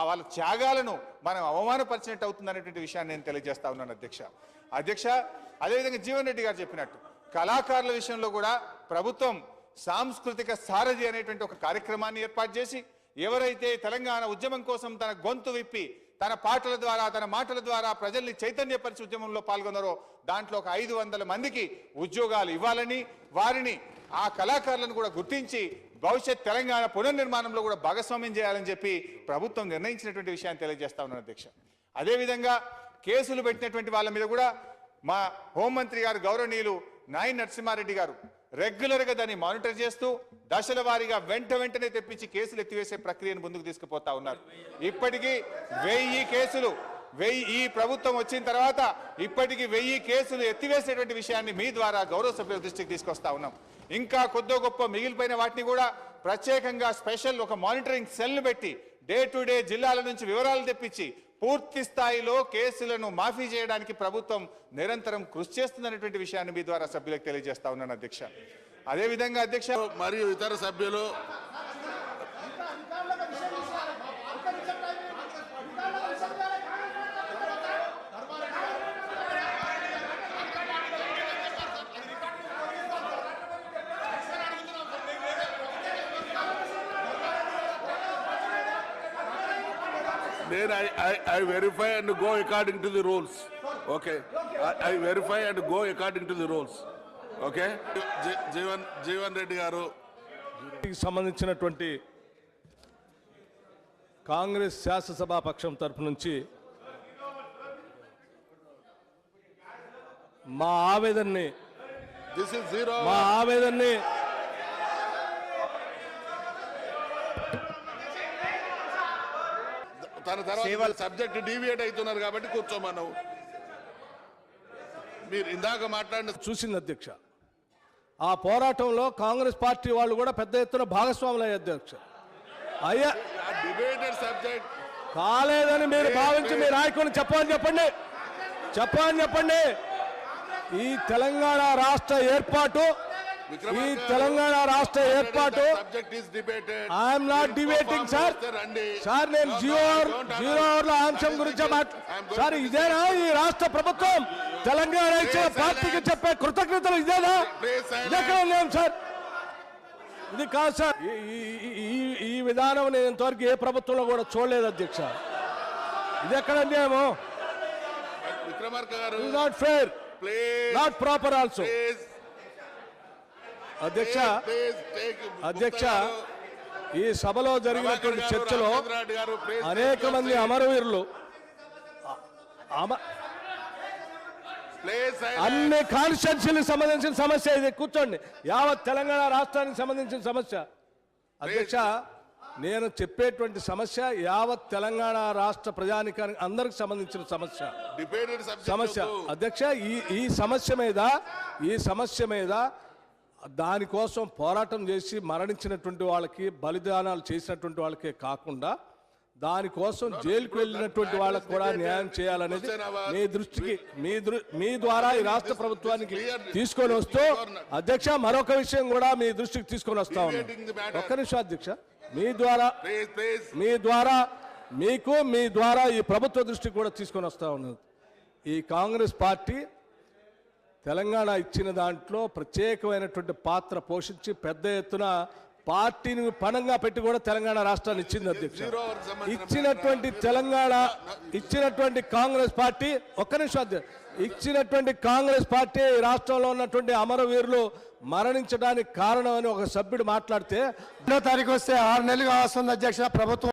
వాళ్ళ త్యాగాలను మనం అవమానపరిచినట్టు అవుతుందనేటువంటి విషయాన్ని నేను తెలియజేస్తా ఉన్నాను అధ్యక్ష. అదేవిధంగా జీవన్ రెడ్డి గారు చెప్పినట్టు కళాకారుల విషయంలో కూడా ప్రభుత్వం సాంస్కృతిక సారథి అనేటువంటి ఒక కార్యక్రమాన్ని ఏర్పాటు చేసి ఎవరైతే తెలంగాణ ఉద్యమం కోసం తన గొంతు విప్పి తన పాటల ద్వారా తన మాటల ద్వారా ప్రజల్ని చైతన్యపరిచి ఉద్యమంలో పాల్గొన్నారో దాంట్లో ఒక 500 మందికి ఉద్యోగాలు ఇవ్వాలని వారిని ఆ కళాకారులను కూడా గుర్తించి భవిష్యత్ తెలంగాణ పునర్నిర్మాణంలో కూడా భాగస్వామ్యం చేయాలని చెప్పి ప్రభుత్వం నిర్ణయించినటువంటి విషయాన్ని తెలియజేస్తా ఉన్నాను అధ్యక్ష. అదేవిధంగా కేసులు పెట్టినటువంటి వాళ్ళ మీద కూడా మా హోంమంత్రి గారు గౌరవనీయులు నాయన్ నరసింహారెడ్డి గారు రెగ్యులర్గా దాన్ని మానిటర్ చేస్తూ దశల వారీగా వెంటనే తెప్పించి కేసులు ఎత్తివేసే ప్రక్రియను ముందుకు తీసుకుపోతా ఉన్నారు. ఇప్పటికీ 1000 కేసులు ఈ ప్రభుత్వం వచ్చిన తర్వాత ఇప్పటికీ 1000 కేసులు ఎత్తివేసేటువంటి విషయాన్ని మీ ద్వారా గౌరవ సభ్యుల దృష్టికి తీసుకొస్తా ఉన్నాం. ఇంకా కొద్దో గొప్ప మిగిలిపోయిన వాటిని కూడా ప్రత్యేకంగా స్పెషల్ ఒక మానిటరింగ్ సెల్ను పెట్టి డే టు డే జిల్లాల నుంచి వివరాలు తెప్పించి పూర్తి స్థాయిలో కేసులను మాఫీ చేయడానికి ప్రభుత్వం నిరంతరం కృషి చేస్తుందనేటువంటి విషయాన్ని మీ ద్వారా సభ్యులకు తెలియజేస్తా ఉన్నాను అధ్యక్ష. అదేవిధంగా అధ్యక్ష మరియు ఇతర సభ్యులు then I verify and go according to the rules. Okay. I verify and go according to the rules. Okay. Jeevan Reddy గారు సంబంధించినటువంటి కాంగ్రెస్ శాసనసభా పక్షం తరపు నుంచి మా ఆవేదనని తన తర్వాత సబ్జెక్ట్ డీవియేట్ అవుతున్నారు కాబట్టి కూర్చోమన్నావు. మీరు ఇందాక మాట్లాడిన చూసింది అధ్యక్ష. ఆ పోరాటంలో కాంగ్రెస్ పార్టీ వాళ్ళు కూడా పెద్ద ఎత్తున భాగస్వాములు అయ్యారు అధ్యక్ష. అయ్యా డిబేటెడ్ సబ్జెక్ట్ కాలేదని మీరు భావించి మీ నాయకుని చెప్పండి. ఈ తెలంగాణ రాష్ట్ర ఏర్పాటు ఐఎమ్ నాట్ డిబేటింగ్ సార్ నేను జీరో అవర్ల అంశం గురించి సార్ ఇదేనా ఈ రాష్ట్ర ప్రభుత్వం తెలంగాణ ఇచ్చిన పార్టీకి చెప్పే కృతజ్ఞతలు ఇదేనా? ఇదెక్కడ లేవు సార్, ఇది కాదు సార్. ఈ విధానం నేను ఇంతవరకు ఏ ప్రభుత్వంలో కూడా చూడలేదు అధ్యక్ష. ఇది ఎక్కడ అన్యాయమో, not fair, not proper also. అధ్యక్ష ఈ సభలో జరిగినటువంటి చర్చలో అనేక మంది అమరవీరులు అన్ని కాన్స్టిట్యున్సీలకు సంబంధించిన సమస్య ఇది. కూర్చోండి, యావత్ తెలంగాణ రాష్ట్రానికి సంబంధించిన సమస్య అధ్యక్ష. నేను చెప్పేటువంటి సమస్య యావత్ తెలంగాణ రాష్ట్ర ప్రజానికానికి అందరికి సంబంధించిన సమస్య అధ్యక్ష. ఈ సమస్య మీద దానికోసం పోరాటం చేసి మరణించినటువంటి వాళ్ళకి, బలిదానాలు చేసినటువంటి వాళ్ళకే కాకుండా దానికోసం జైలుకు వెళ్ళినటువంటి వాళ్ళకు కూడా న్యాయం చేయాలనేది మీ దృష్టికి మీ ద్వారా ఈ రాష్ట్ర ప్రభుత్వానికి తీసుకొని వస్తూ అధ్యక్ష మరొక విషయం కూడా మీ దృష్టికి తీసుకొని వస్తా ఉన్నాను. ఒక్క నిమిషం అధ్యక్ష. మీ ద్వారా ఈ ప్రభుత్వ దృష్టికి కూడా తీసుకొని వస్తా ఉన్నది. ఈ కాంగ్రెస్ పార్టీ తెలంగాణ ఇచ్చిన దాంట్లో ప్రత్యేకమైనటువంటి పాత్ర పోషించి పెద్ద ఎత్తున పార్టీని పణంగా పెట్టి కూడా తెలంగాణ రాష్ట్రాన్ని ఇచ్చింది అధ్యక్ష. ఇచ్చినటువంటి కాంగ్రెస్ పార్టీ ఒక్క నిమిషం అధ్యక్ష. ఇచ్చినటువంటి కాంగ్రెస్ పార్టీ రాష్ట్రంలో ఉన్నటువంటి అమరవీరులు మరణించడానికి కారణం అని ఒక సభ్యుడు మాట్లాడితే 2వ తారీఖు వస్తే 6 నెలలుగా వస్తుంది అధ్యక్ష ప్రభుత్వం.